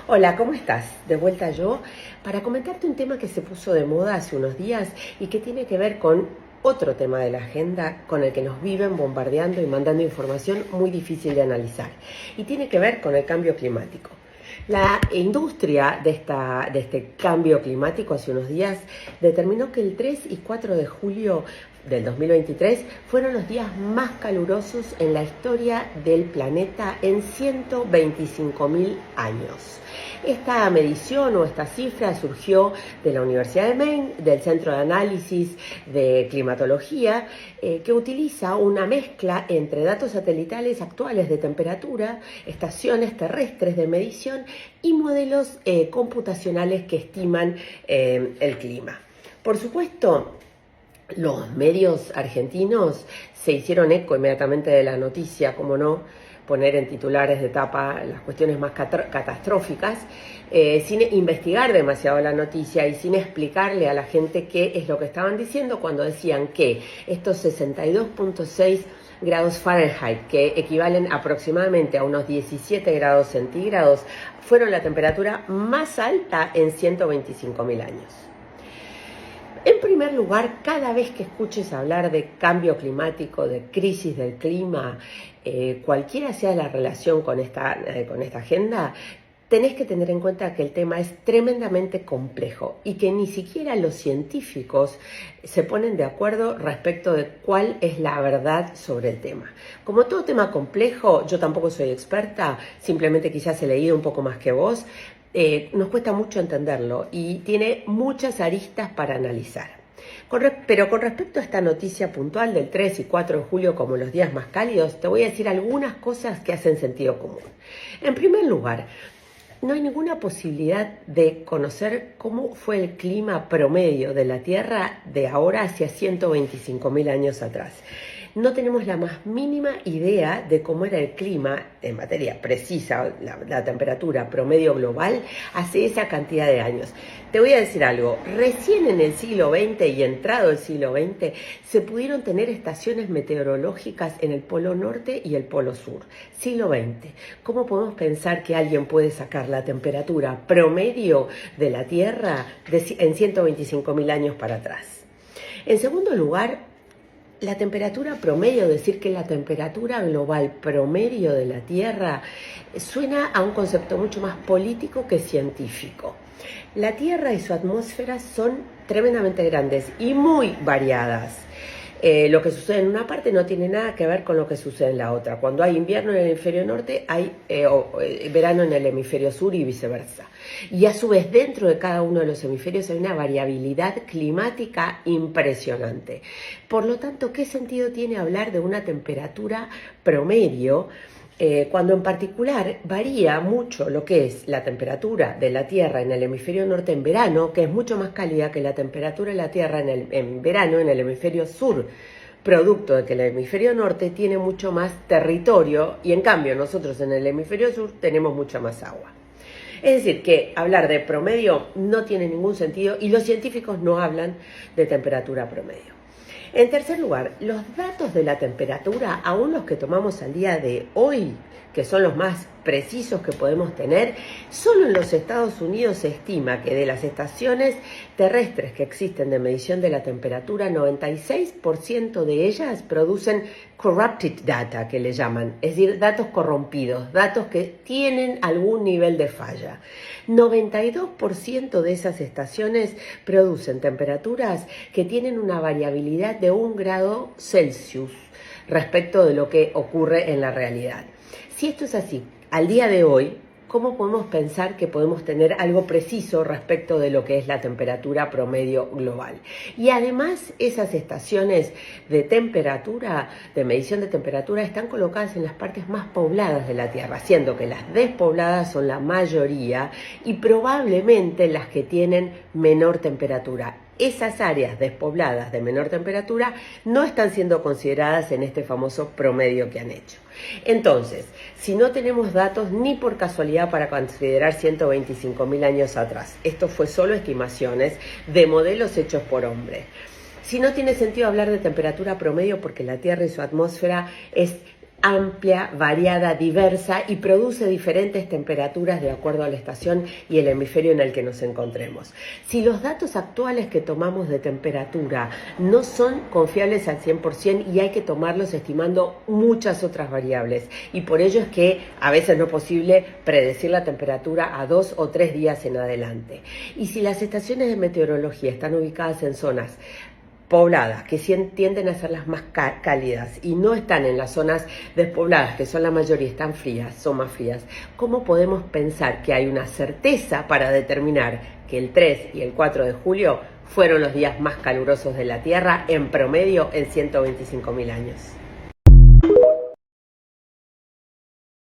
Hola, ¿cómo estás? De vuelta yo para comentarte un tema que se puso de moda hace unos días y que tiene que ver con otro tema de la agenda con el que nos viven bombardeando y mandando información muy difícil de analizar. Y tiene que ver con el cambio climático. La industria de este cambio climático hace unos días determinó que el 3 y 4 de julio del 2023 fueron los días más calurosos en la historia del planeta en 125.000 años. Esta medición o esta cifra surgió de la Universidad de Maine, del Centro de Análisis de Climatología, que utiliza una mezcla entre datos satelitales actuales de temperatura, estaciones terrestres de medición y modelos computacionales que estiman el clima. Por supuesto, los medios argentinos se hicieron eco inmediatamente de la noticia, como no, poner en titulares de tapa las cuestiones más catastróficas, sin investigar demasiado la noticia y sin explicarle a la gente qué es lo que estaban diciendo cuando decían que estos 62.6 grados Fahrenheit, que equivalen aproximadamente a unos 17 grados centígrados, fueron la temperatura más alta en 125.000 años. En primer lugar, cada vez que escuches hablar de cambio climático, de crisis del clima, cualquiera sea la relación con esta agenda, tenés que tener en cuenta que el tema es tremendamente complejo y que ni siquiera los científicos se ponen de acuerdo respecto de cuál es la verdad sobre el tema. Como todo tema complejo, yo tampoco soy experta, simplemente quizás he leído un poco más que vos. Nos cuesta mucho entenderlo y tiene muchas aristas para analizar. Pero con respecto a esta noticia puntual del 3 y 4 de julio como los días más cálidos, te voy a decir algunas cosas que hacen sentido común. En primer lugar, no hay ninguna posibilidad de conocer cómo fue el clima promedio de la Tierra de ahora hacia 125.000 años atrás. No tenemos la más mínima idea de cómo era el clima en materia precisa, la temperatura promedio global hace esa cantidad de años. Te voy a decir algo, recién en el siglo XX y entrado el siglo XX se pudieron tener estaciones meteorológicas en el Polo Norte y el Polo Sur. Siglo XX. ¿Cómo podemos pensar que alguien puede sacar la temperatura promedio de la Tierra en 125.000 años para atrás? En segundo lugar, la temperatura promedio, decir que la temperatura global promedio de la Tierra suena a un concepto mucho más político que científico. La Tierra y su atmósfera son tremendamente grandes y muy variadas. Lo que sucede en una parte no tiene nada que ver con lo que sucede en la otra. Cuando hay invierno en el hemisferio norte, hay verano en el hemisferio sur y viceversa. Y a su vez, dentro de cada uno de los hemisferios hay una variabilidad climática impresionante. Por lo tanto, ¿qué sentido tiene hablar de una temperatura promedio cuando en particular varía mucho lo que es la temperatura de la Tierra en el hemisferio norte en verano, que es mucho más cálida que la temperatura de la Tierra en verano en el hemisferio sur, producto de que el hemisferio norte tiene mucho más territorio y en cambio nosotros en el hemisferio sur tenemos mucha más agua? Es decir, que hablar de promedio no tiene ningún sentido y los científicos no hablan de temperatura promedio. En tercer lugar, los datos de la temperatura, aún los que tomamos al día de hoy, que son los más precisos que podemos tener, solo en los Estados Unidos se estima que de las estaciones terrestres que existen de medición de la temperatura, 96% de ellas producen corrupted data, que le llaman, es decir, datos corrompidos, datos que tienen algún nivel de falla. 92% de esas estaciones producen temperaturas que tienen una variabilidad de 1 grado Celsius respecto de lo que ocurre en la realidad. Si esto es así, al día de hoy, ¿cómo podemos pensar que podemos tener algo preciso respecto de lo que es la temperatura promedio global? Y además, esas estaciones de temperatura, de medición de temperatura, están colocadas en las partes más pobladas de la Tierra, siendo que las despobladas son la mayoría y probablemente las que tienen menor temperatura. Esas áreas despobladas de menor temperatura no están siendo consideradas en este famoso promedio que han hecho. Entonces, si no tenemos datos ni por casualidad para considerar 125.000 años atrás, esto fue solo estimaciones de modelos hechos por hombres. Si no tiene sentido hablar de temperatura promedio porque la Tierra y su atmósfera es amplia, variada, diversa y produce diferentes temperaturas de acuerdo a la estación y el hemisferio en el que nos encontremos. Si los datos actuales que tomamos de temperatura no son confiables al 100% y hay que tomarlos estimando muchas otras variables, y por ello es que a veces no es posible predecir la temperatura a 2 o 3 días en adelante. Y si las estaciones de meteorología están ubicadas en zonas pobladas, que tienden a ser las más cálidas y no están en las zonas despobladas, que son la mayoría, están frías, son más frías, ¿cómo podemos pensar que hay una certeza para determinar que el 3 y el 4 de julio fueron los días más calurosos de la Tierra en promedio en 125.000 años?